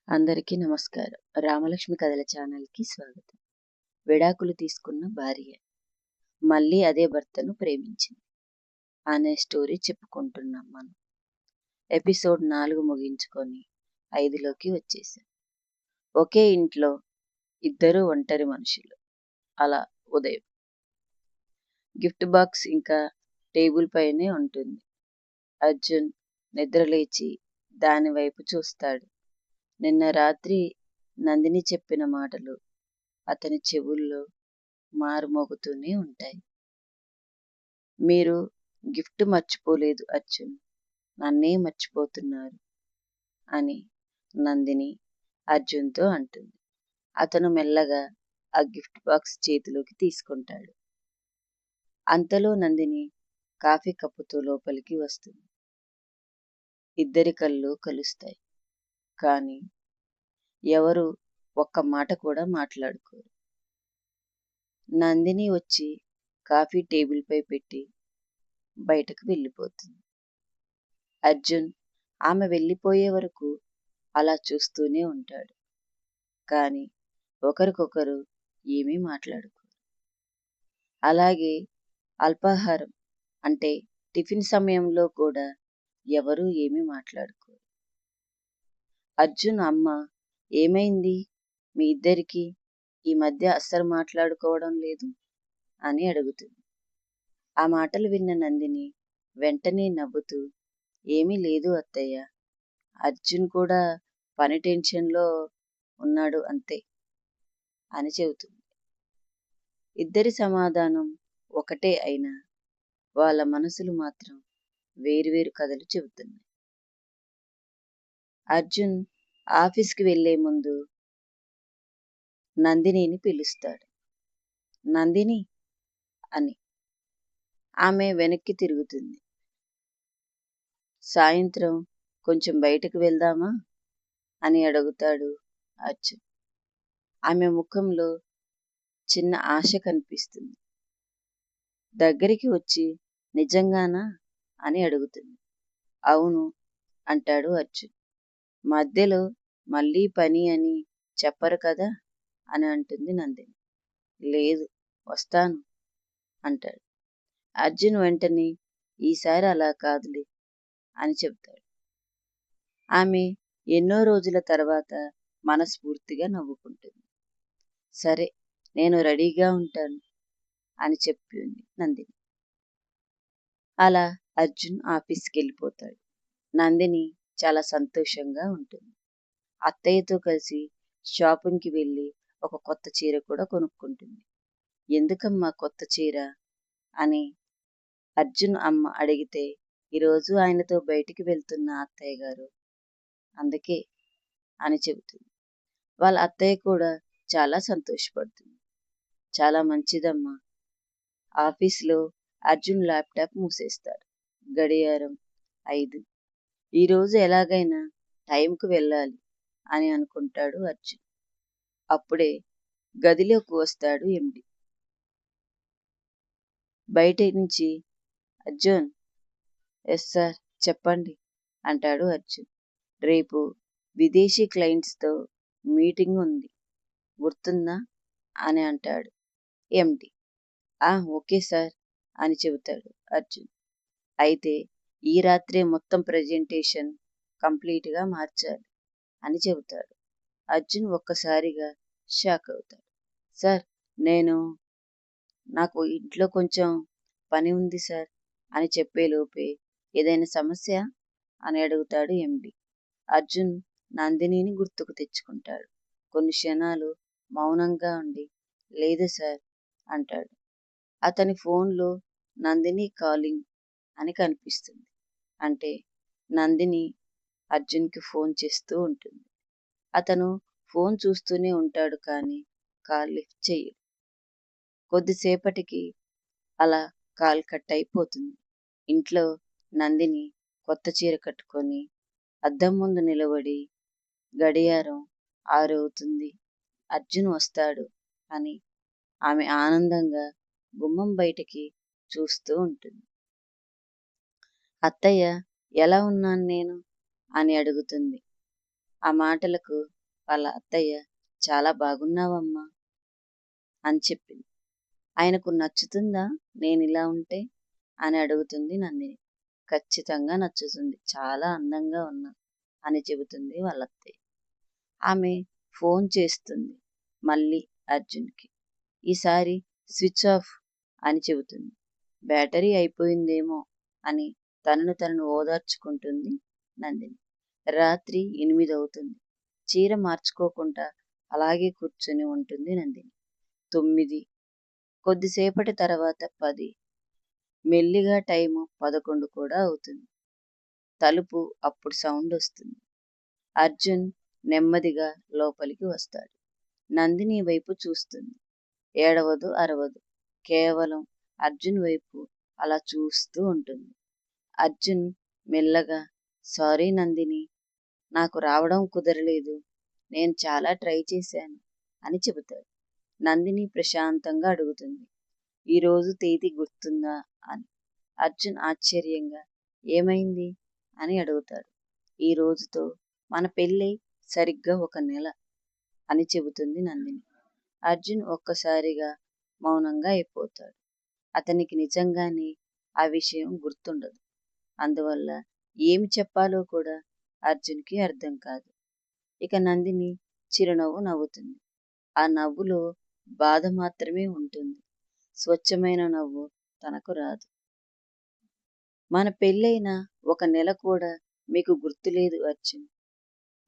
అందరికీ నమస్కారం. రామలక్ష్మి కథల ఛానల్‌కి స్వాగతం. విడాకులు తీసుకున్న భార్య మళ్ళీ అదే భర్తను ప్రేమించింది అనే స్టోరీ చెప్పుకుంటున్నాం మనం. ఎపిసోడ్ 4 ముగించుకొని 5లోకి వచ్చేసాం. ఒకే ఇంట్లో ఇద్దరు ఒంటరి మనుషులు. అలా ఉదయం. గిఫ్ట్ బాక్స్ ఇంకా టేబుల్ పైనే ఉంటుంది. అర్జున్ నిద్రలేచి దాని వైపు చూస్తాడు. నిన్న రాత్రి నందిని చెప్పిన మాటలు అతని చెవుల్లో మారుమోగుతూనే ఉంటాయి. మీరు గిఫ్ట్ మర్చిపోలేదు అర్జున్, నన్నే మర్చిపోతున్నారు అని నందిని అర్జున్తో అంటుంది. అతను మెల్లగా ఆ గిఫ్ట్ బాక్స్ చేతిలోకి తీసుకుంటాడు. అంతలో నందిని కాఫీ కప్పుతో లోపలికి వస్తుంది. ఇద్దరి కళ్ళు కలుస్తాయి. కానీ ఎవరు ఒక్క మాట కూడా మాట్లాడుకోరు. నందిని వచ్చి కాఫీ టేబుల్ పై పెట్టి బయటకు వెళ్ళిపోతుంది. అర్జున్ ఆమె వెళ్ళిపోయే వరకు అలా చూస్తూనే ఉంటాడు. కానీ ఒకరికొకరు ఏమీ మాట్లాడుకోరు. అలాగే అల్పాహారం అంటే టిఫిన్ సమయంలో కూడా ఎవరూ ఏమీ మాట్లాడుకోరు. అర్జున్ అమ్మ, ఏమైంది మీ ఇద్దరికి ఈ మధ్య అస్సలు మాట్లాడుకోవడం లేదు అని అడుగుతుంది. ఆ మాటలు విన్న నందిని వెంటనే నవ్వుతూ, ఏమీ లేదు అత్తయ్య, అర్జున్ కూడా పని టెన్షన్లో ఉన్నాడు అంతే అని చెబుతుంది. ఇద్దరి సమాధానం ఒకటే అయినా వాళ్ళ మనసులు మాత్రం వేరువేరు కథలు చెబుతున్నాయి. అర్జున్ ఆఫీస్కి వెళ్లే ముందు నందినిని పిలుస్తాడు. నందిని అని. ఆమె వెనక్కి తిరుగుతుంది. సాయంత్రం కొంచెం బయటకు వెళ్దామా అని అడుగుతాడు అర్జున్. ఆమె ముఖంలో చిన్న ఆశ కనిపిస్తుంది. దగ్గరికి వచ్చి నిజంగానా అని అడుగుతుంది. అవును అంటాడు అర్జున్. మధ్యలో మళ్ళీ పని అని చెప్పరు కదా అని అంటుంది నందిని. లేదు, వస్తాను అంటాడు. అర్జున్ వెంటనే ఈసారి అలా కాదులే అని చెబుతాడు. ఆమె ఎన్నో రోజుల తర్వాత మనస్ఫూర్తిగా నవ్వుకుంటుంది. సరే, నేను రెడీగా ఉంటాను అని చెప్పింది నందిని. అలా అర్జున్ ఆఫీస్కి వెళ్ళిపోతాడు. నందిని చాలా సంతోషంగా ఉంటుంది. అత్తయ్యతో కలిసి షాపింగ్కి వెళ్ళి ఒక కొత్త చీర కూడా కొనుక్కుంటుంది. ఎందుకమ్మా కొత్త చీర అని అర్జున్ అమ్మ అడిగితే, ఈరోజు ఆయనతో బయటికి వెళ్తున్న అత్తయ్య గారు, అందుకే అని చెబుతుంది. వాళ్ళ అత్తయ్య కూడా చాలా సంతోషపడుతుంది. చాలా మంచిదమ్మా. ఆఫీస్లో అర్జున్ ల్యాప్టాప్ మూసేస్తాడు. గడియారం 5. ఈరోజు ఎలాగైనా టైంకు వెళ్ళాలి అని అనుకుంటాడు అర్జున్. అప్పుడే గదిలోకి వస్తాడు ఎండి. బయట నుంచి, అర్జున్. ఎస్ సార్, చెప్పండి అంటాడు అర్జున్. రేపు విదేశీ క్లయింట్స్తో మీటింగ్ ఉంది, గుర్తుందా అని అంటాడు ఎండి. ఓకే సార్ అని చెబుతాడు అర్జున్. అయితే ఈ రాత్రే మొత్తం ప్రజెంటేషన్ కంప్లీట్గా మార్చాలి అని చెబుతాడు. అర్జున్ ఒక్కసారిగా షాక్ అవుతాడు. సార్, నాకు ఇంట్లో కొంచెం పని ఉంది సార్ అని చెప్పేలోపే, ఏదైనా సమస్య అని అడుగుతాడు ఎండి. అర్జున్ నందినిని గుర్తుకు తెచ్చుకుంటాడు. కొన్ని క్షణాలు మౌనంగా ఉండి, లేదు సార్ అంటాడు. అతని ఫోన్లో నందిని కాలింగ్ అని కనిపిస్తుంది. అంటే నందిని అర్జున్కి ఫోన్ చేస్తూ ఉంటుంది. అతను ఫోన్ చూస్తూనే ఉంటాడు, కానీ కాల్ లిఫ్ట్ చేయడు. కొద్దిసేపటికి అలా కాల్ కట్ అయిపోతుంది. ఇంట్లో నందిని కొత్త చీర కట్టుకొని అద్దం ముందు నిలబడి గడియారం 6 అవుతుంది, అర్జున్ వస్తాడు అని ఆమె ఆనందంగా గుమ్మం బయటికి చూస్తూ ఉంటుంది. అత్తయ్య, ఎలా ఉన్నాను నేను అని అడుగుతుంది. ఆ మాటలకు వాళ్ళ అత్తయ్య చాలా బాగున్నావమ్మా అని చెప్పింది. ఆయనకు నచ్చుతుందా నేనిలా ఉంటే అని అడుగుతుంది నందిని. ఖచ్చితంగా నచ్చుతుంది. చాలా అందంగా ఉన్నావు అని చెబుతుంది వాళ్ళ అత్తయ్య. ఆమె ఫోన్ చేస్తుంది మళ్ళీ అర్జున్‌కి. ఈసారి స్విచ్ ఆఫ్ అని చెబుతుంది. బ్యాటరీ అయిపోయిందేమో అని తనను ఓదార్చుకుంటుంది నందిని. రాత్రి 8 అవుతుంది. చీర మార్చుకోకుండా అలాగే కూర్చొని ఉంటుంది నందిని. 9, కొద్దిసేపటి తర్వాత 10, మెల్లిగా టైము 11 కూడా అవుతుంది. తలుపు అప్పుడు సౌండ్ వస్తుంది. అర్జున్ నెమ్మదిగా లోపలికి వస్తాడు. నందిని వైపు చూస్తుంది. ఏడవదు, అరవదు. కేవలం అర్జున్ వైపు అలా చూస్తూ ఉంటుంది. అర్జున్ మెల్లగా, సారీ నందిని, నాకు రావడం కుదరలేదు. నేను చాలా ట్రై చేశాను అని చెబుతాడు. నందిని ప్రశాంతంగా అడుగుతుంది, ఈరోజు తేదీ గుర్తుందా అని. అర్జున్ ఆశ్చర్యంగా, ఏమైంది అని అడుగుతాడు. ఈ రోజుతో మన పెళ్ళై సరిగ్గా 1 నెల అని చెబుతుంది నందిని. అర్జున్ ఒక్కసారిగా మౌనంగా అయిపోతాడు. అతనికి నిజంగానే ఆ విషయం గుర్తుండదు. అందువల్ల ఏమి చెప్పాలో కూడా అర్జున్‌కి అర్థం కాదు. ఇక నందిని చిరునవ్వు నవ్వుతుంది. ఆ నవ్వులో బాధ మాత్రమే ఉంటుంది. స్వచ్ఛమైన నవ్వు తనకు రాదు. మన పెళ్ళైన 1 నెల కూడా మీకు గుర్తులేదు అర్జున్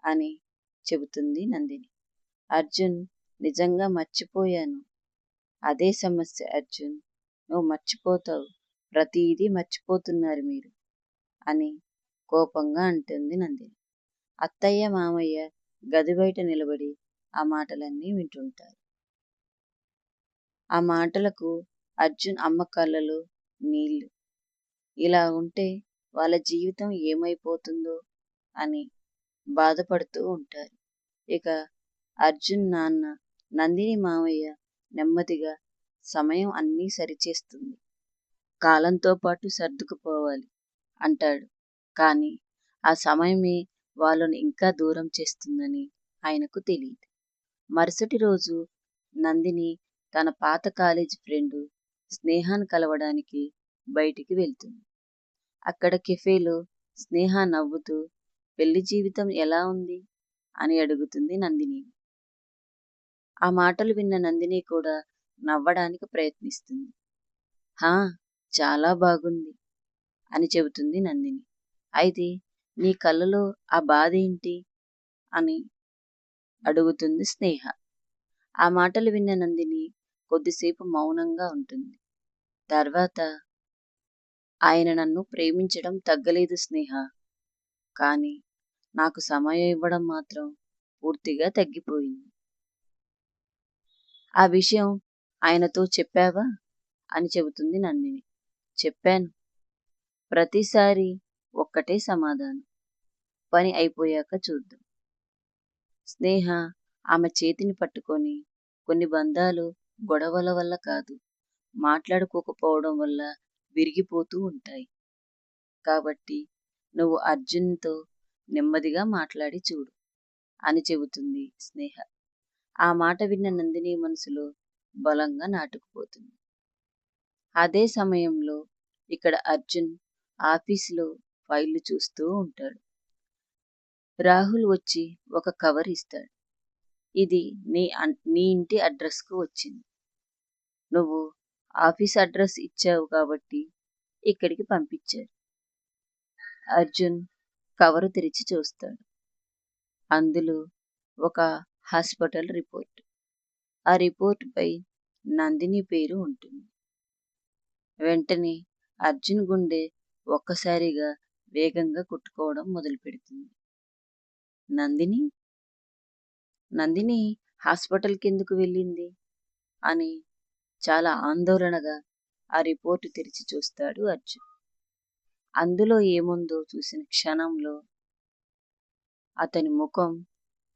అని చెబుతుంది నందిని. అర్జున్, నిజంగా మర్చిపోయాను. అదే సమస్య అర్జున్. నువ్వు మర్చిపోతావు. ప్రతీదీ మర్చిపోతున్నారు మీరు అని కోపంగా అంటుంది నందిని. అత్తయ్య, మామయ్య గది బయట నిలబడి ఆ మాటలన్నీ వింటుంటారు. ఆ మాటలకు అర్జున్ అమ్మ కళ్ళలో నీళ్లు. ఇలా ఉంటే వాళ్ళ జీవితం ఏమైపోతుందో అని బాధపడుతూ ఉంటారు. ఇక అర్జున్ నాన్న, నందిని మామయ్య నెమ్మదిగా సమయం అన్నీ సరిచేస్తుంది, కాలంతో పాటు సర్దుకుపోవాలి అంటాడు. కానీ ఆ సమయమే వాళ్ళను ఇంకా దూరం చేస్తుందని ఆయనకు తెలియదు. మరుసటి రోజు నందిని తన పాత కాలేజీ ఫ్రెండు స్నేహాన్ని కలవడానికి బయటికి వెళ్తుంది. అక్కడ కెఫేలో స్నేహ నవ్వుతూ, పెళ్లి జీవితం ఎలా ఉంది అని అడుగుతుంది నందిని. ఆ మాటలు విన్న నందిని కూడా నవ్వడానికి ప్రయత్నిస్తుంది. హా, చాలా బాగుంది అని చెబుతుంది నందిని. అయితే నీ కళ్ళలో ఆ బాధ ఏంటి అని అడుగుతుంది స్నేహ. ఆ మాటలు విన్న నందిని కొద్దిసేపు మౌనంగా ఉంటుంది. తర్వాత, ఆయన నన్ను ప్రేమించడం తగ్గలేదు స్నేహ, కానీ నాకు సమయం ఇవ్వడం మాత్రం పూర్తిగా తగ్గిపోయింది. ఆ విషయం ఆయనతో చెప్పావా అని చెబుతుంది నందిని. చెప్పాను. ప్రతిసారి ఒక్కటే సమాధానం, పని అయిపోయాక చూద్దాం. స్నేహ ఆమె చేతిని పట్టుకొని, కొన్ని బంధాలు గొడవల వల్ల కాదు, మాట్లాడుకోకపోవడం వల్ల విరిగిపోతూ ఉంటాయి. కాబట్టి నువ్వు అర్జున్‌తో నెమ్మదిగా మాట్లాడి చూడు అని చెబుతుంది స్నేహ. ఆ మాట విన్న నందిని మనసులో బలంగా నాటుకుపోతుంది. అదే సమయంలో ఇక్కడ అర్జున్ ఆఫీసులో ఫైళ్లు చూస్తూ ఉంటాడు. రాహుల్ వచ్చి ఒక కవర్ ఇస్తాడు. ఇది నీ ఇంటి అడ్రస్‌కు వచ్చింది. నువ్వు ఆఫీస్ అడ్రస్ ఇచ్చావు కాబట్టి ఇక్కడికి పంపించారు. అర్జున్ కవరు తెరిచి చూస్తాడు. అందులో ఒక హాస్పిటల్ రిపోర్ట్. ఆ రిపోర్టుపై నందిని పేరు ఉంటుంది. వెంటనే అర్జున్ గుండె ఒక్కసారిగా వేగంగా కొట్టుకోవడం మొదలుపెడుతుంది. నందిని నందిని హాస్పిటల్‌కి ఎందుకు వెళ్ళింది అని చాలా ఆందోళనగా ఆ రిపోర్టు తెరిచి చూస్తాడు అర్జున్. అందులో ఏముందో చూసిన క్షణంలో అతని ముఖం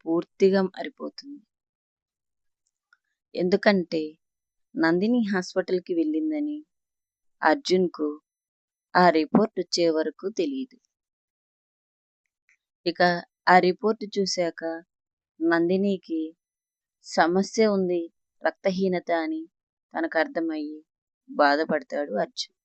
పూర్తిగా మారిపోతుంది. ఎందుకంటే నందిని హాస్పిటల్‌కి వెళ్ళిందని అర్జున్‌కు ఆ రిపోర్ట్ వచ్చే వరకు తెలియదు. ఇక ఆ రిపోర్ట్ చూశాక నందినికి సమస్య ఉంది, రక్తహీనత అని తనకు అర్థమయ్యి బాధపడతాడు అర్జున్.